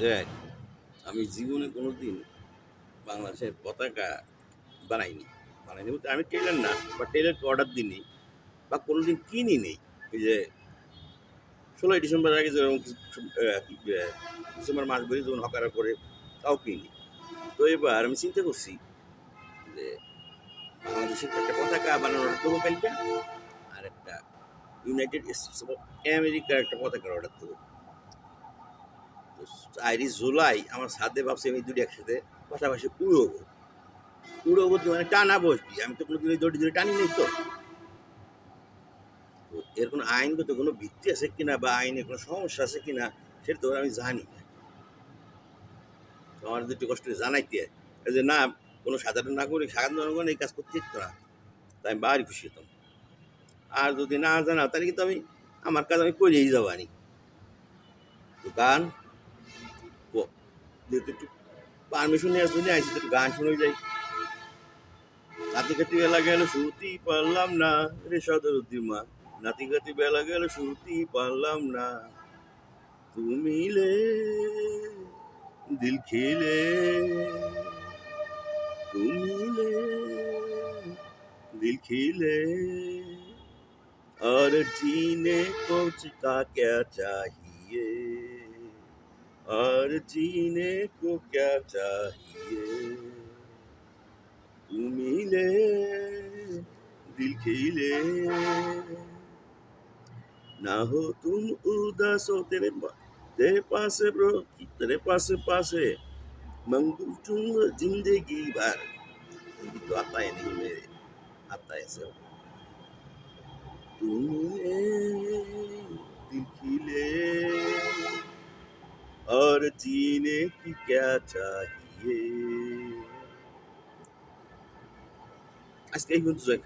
দেখ, আমি জীবনে কোনোদিন বাংলাদেশের পতাকা বানাইনি। বানাইনি বলতে আমি টেইলর না বা টেইলরকে অর্ডার দিইনি বা কোনোদিন কিনি নেই। এই যে ১৬ই ডিসেম্বর আগে যেরকম ডিসেম্বর মাস বেরিয়ে যখন হকারের পরে তাও কিনি। তো এবার আমি চিন্তা করছি যে বাংলাদেশের একটা পতাকা বানানোর অর্ডার দেবো কালকে, আর একটা ইউনাইটেড স্টেটস অফ আমেরিকার একটা পতাকার অর্ডার দেবো। তো ৪ই জুলাই আমার ছাদে ভাবছি আমি দুটো একসাথে পাশাপাশি উড়বো। উড়বো মানে টানা বসবি, আমি তো কোনোদিন ওই দড়ি ধরে টানি নেই। তো তো এর কোনো আইনগত কোনো ভিত্তি আছে কিনা বা আইনে কোনো সমস্যা আছে কিনা সেটা তো আমি জানি না। তো আমার যদি একটু কষ্ট করে জানাইতে হয়, এই যে না কোনো সাধারণ নাগরিক সাধারণ জনগণ এই কাজ করতে দিত না, তাই আমি বাড়ি খুশি হতাম। আর যদি না জানা তাহলে কিন্তু আমি আমার কাজ আমি করেই যাবো আনি। তো গান যেহেতু একটু পারমিশন নেওয়ার জন্য আইসি, একটু গান শুনে যাই। নাতি কাতি বেলা গেল শুরুতেই পারলাম না রে সদর উদ্দিমা, নাতি কাতি বেলা গেল শুরুতেই পারলাম না, তুমি ले दिल खिले, তুমি ले दिल खिले, और जीने को का क्या चाहिए, और जीने को क्या चाहिए, তুমি ले दिल खिले, ना हो तुम उदास हो तेरे पास ब्रो, तेरे पास है मंगू चूंगा जिंदगी भर। हिंदी तो आता है नहीं मेरे, आता है सब। तुमने दिल खिले, और जीने की क्या चाहिए। আজকে এই পর্যন্ত।